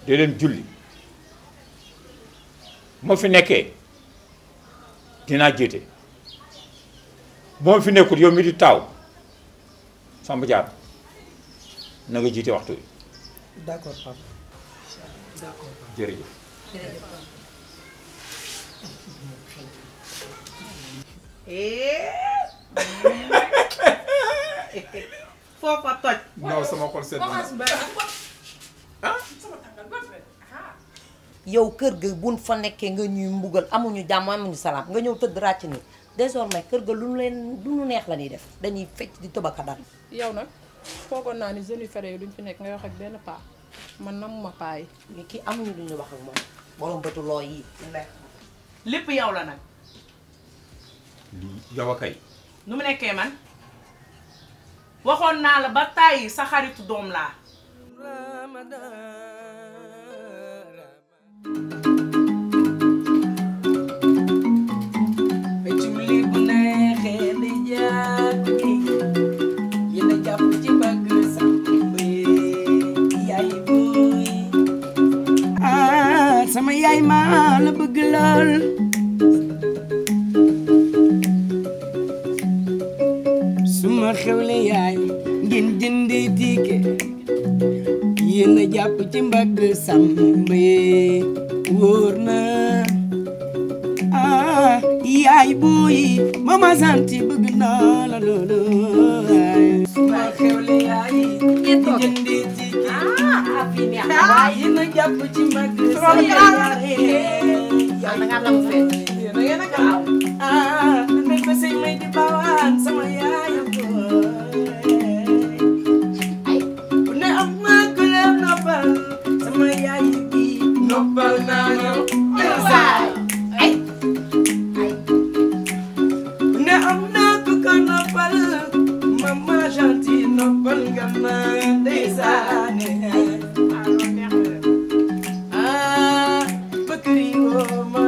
dee leen julli moo fi nekkee dinaa jiite moo fi nekkul yow mi di taaw Samba Diar na nga jiite waxtu wi. d'accord papa d'accord jërëjëf. foofa toj. non sama xol sedd na. yow kër ga buñ fa nekkee nga ñuy mbugal amuñu jàmm amuñu salaam nga ñëw tëdd ràcc ni désormais kër ga lu nu neex la ñuy def dañuy fecc di tëbaka dal. yow nag foogoon naa ni jeunes yu fere yi duñ fi nekk nga wax ak benn paa man namuma paa yi. mais kii amuñu lu ñu wax ak moom borom bëtu loo yi. lépp yow la nag. lii yow a kay. nu mu nekkee man waxoon naa la ba tàyyi sa xaritu doom laa. julli bu neexee di jàpp yéen a jàpp ci bëgg Samba yaay booy ah sama yaay maa la bëgg lool suma xewle yaay ngeen jëndi tiike yéen a jàpp ci mbagg Samba wóor na ah yaay booy mama santi bëgg naa la loolu suma xewle yaay ngeen jëndi tiike yéen a jàpp ci mbagg Samba ah may fa sey may di bawaan sama yaay bu ne am naa ku la noppal sama yaay bi noppal naa la bu ne am naa ku ko noppal mama gentil noppal nga ma ndeysaan ah bëkkëri woo ma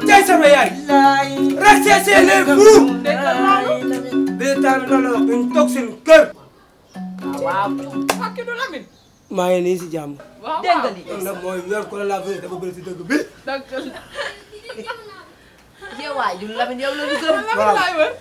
Jai sama yaay restez chez les fous bétaan loolu wax duñ toog seen kër waaw. ak du Lamine. maa ngi nii si jàmm waaw dégg nga lii. nag mooy yor ko la vérité dafa bëri si dëgg bi dëgg yow waay du Lamine yow la ñu gërëm. waaw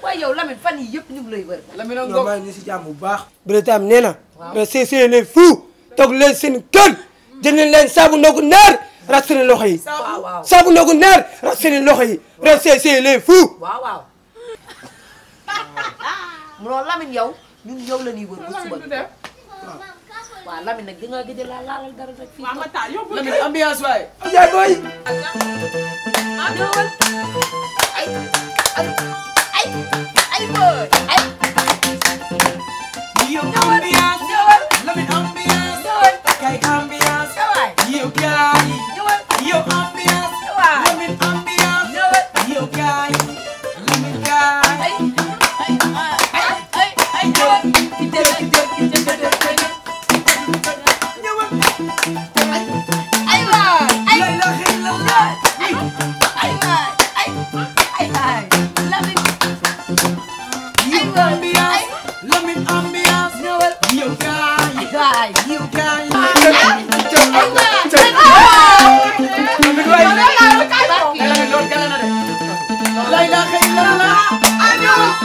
waaye yow Lamine fan yii yëpp ñu ngi lay wër. Lamine ak non maa ngi nii si jàmm bu baax bétaan nee na restez chez les fous toog leen seen kër jënd leen saabu ndogu naar rax seen loxo yi waaw waaw. saabu ndogu naar rax seen loxo yi restez chez les fous waaw waaw. non Lamine yow ñun yow la ñuy wër bu suba. Lamine du dem. waaw Lamine nag di nga gëj a laalal dara rek fii. waaw ma taa yóbbu Lamine ambiance waay yaay booy ñëwal. ay ay ay boy ay. yow ñëwal ambiance ñëwal Lamine ambiance ñëwal. kay ambiance ñëwaay yow gaay ñëwal yow ambiance ñëwaay Lamine ambiance ñëwal. yow gaay Lamine gaay ay ay ay ay ñëwal. ki jël ki jël ki jël ki jël. ñëwal ay waay ay la ilaha illallah ay ay waay ay ay waay Lamine. yow ambiance Lamine ambiance ñëwal. yow gaay ay waay yow gaay la ilaha illallah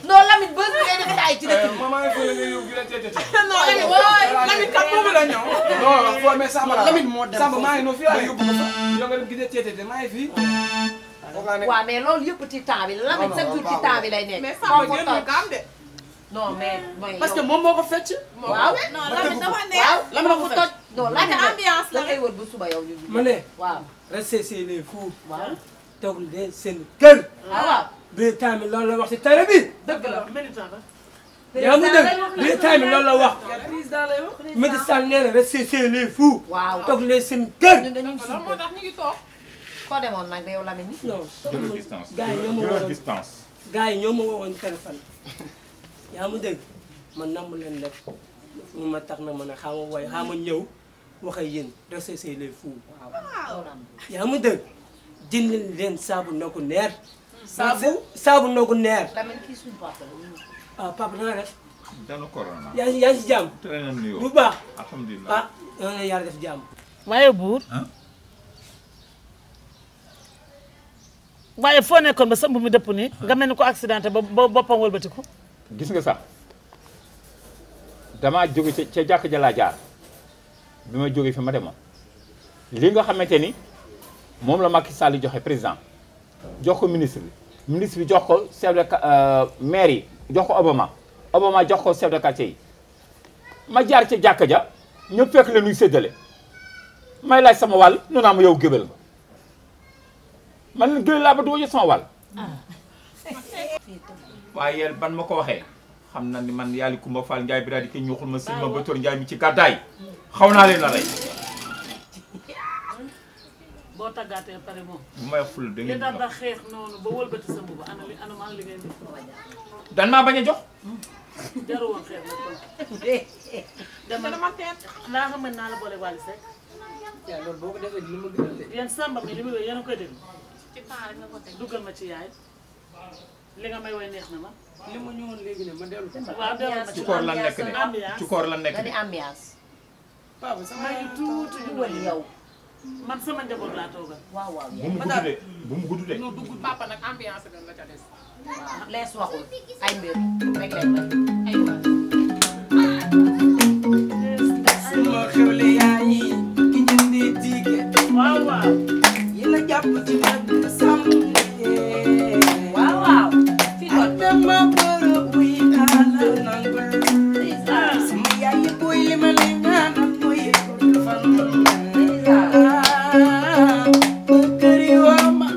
non Lamine bës bi ngay def ay ci dëkk bi. Lamine kat boobu la ñëw. Lamine moo dem Samba maa ngi noonu fii laa yóbbu ko fa yow nga dem gisee ceetete maa ngi fii waaw mais loolu yëpp ci temps bi la Lamine chaque jour ci temps bi lay nekk. mais Samba génnul kaam de. non mais mooy parce que moom moo ko fecc waaw non Lamine dafa neex. waaw Lamine ko ko toj. non Lamine Lamine ambiance la da ngay wër bu suba yow ñu. ma ne waaw restez chez les fous waaw. toog leen seen kër waaw. bétaan mi loolu la wax si télé bi dëgg la. yaa ngi dégg bétaan mi loolu la wax président lay wax médecin nee na restez chez les fous waaw. toog leen seen kër ñun dañuy loolu suivre. moo tax ñu ngi toog. koo demoon nag yow Lamine. non jëlal distance. gars yi ñoo ma jëlal woowoon distance. gars yi ñoo ma woowoon téléphone yaa ma dégg man namm leen lépp mu ma tax na ma ne xaama way xaama ñëw wax ak yéen recessé les fous yaa ma dëgg jënd leen saabu ndogu neer saabu ndogu neer ah papa na nga def dana corona yaa ngi si jàmm bu baax alhamdulilah ah yow na yàlla def jàmm waaye buur waaye foo nekkoon ba sëmb mi dëpp nii nga mel ni ko accidenté ba boppam wëlbatiku gis nga sax damaa jóge ca jàkk ja laa jaar bi ma jógee fi ma demoon li nga xamante ni moom la Macky Sall joxe président jox ko ministre bi jox ko chef de maire yi jox ko Obama jox ko chef de quartier yi ma jaar ca jàkk ja ñëpp fekk la nuy séddale may laaj sama wàll nu naa ma yow gébal nga man leen gël laa ba doo jot sama wàll waaye yéen ban ma ko waxee xam na ni man yàlla Kumba Fall Njaay bi daal di ko ñuuxul ma silma ba tóor Njaay mi ci gàddaay xaw naa leen la rey boo tàggaatee pare moom bu may ful da ngeen da xeex noonu ba wëlbati sa mbubu ana maa li ngeen dan maa bañ a jox jaru woon xeex nag kon dama laa xam naa la boole Wally Seck loolu boo ko defee li ma gënal de yéen Samba mi li muy woy yéen a koy déglu duggal ma ci yaay li nga may woy neex na ma li ma ñëwoon léegi ne ma dellu waaw dellu ma ci koor la nekk de ci koor la nekk de ambiance papa sama maa ngi tuuti dugal yow man sama njaboot laa toogal waaw waaw bu mu gudd de bu mu gudd de non dugg papa nag ambiance la ca des. lees waxul ay mbir rek leen ay suma xewle yaa yi ki jëndi ticket waaw waaw yi la jàpp ci nag sam waaw waaw fi ko dama bëra buy taala nangul sama yaay boy li ma lay ñaanal mooy fan bëkkëri waa ma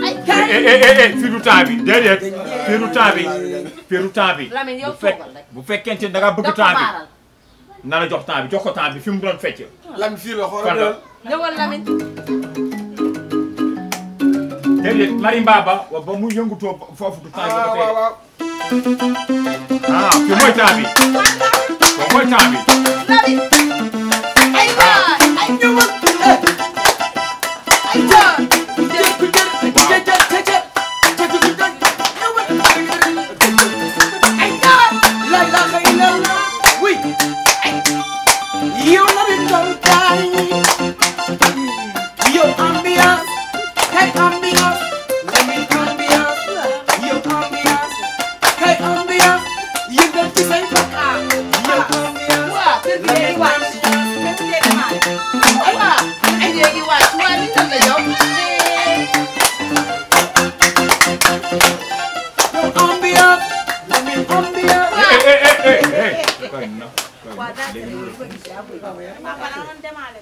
fii du temps bi déedéet fii du temps bi fii du temps bi Lamine yow bu fekkente ne da nga bëgg temps bi na la jox temps bi jox ko temps bi fi mu doon fecc Lamine fii la fan xoolal la ñëwal Lamine déedéet marimba ba mu yëngutoo foofu du temps bi ba tey waaw ah fii mooy temps bi boobu mooy temps bi Lamine ay waay ay ñëwal ay jaar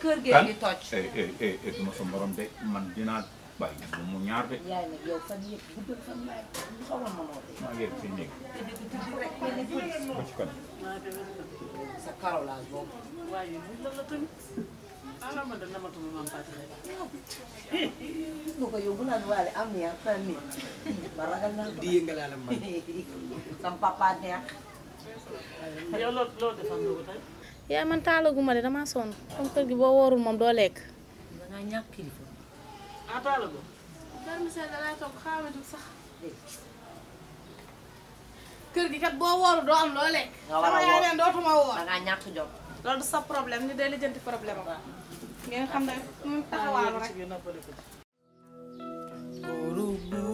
kër gi ngi toj duma sa morom de man dinaa bàyyi mu ñaar de yaay nag yow fan yëpp guddal fan laay xawal ma noo de maa ngi fi nekk ba ci kan sa carolage boobu waaye lan la tamit ala ma da namatuma maam Fatou bu ko yow bu naan waale am neex fan ni ba ragal naa di yëngalaale man sam papa neex yow loolu defal nga ko tey yaay man taalaguma de damaa sonn comme kër gi boo woorul moom doo lekk. da ngaa ñàkk kilifa ah taala ko vermicelle da lay toog xaaral ma sax kër gi kat boo woorul doo am loo lekk. nga war a sama yaay woor neen dootuma woor. da ngaa ñàkk jom loolu du sa problème ni day lijjanti problème am. ngeen xam ne mu taxawaalu rek. ci biir noppaliku Orubu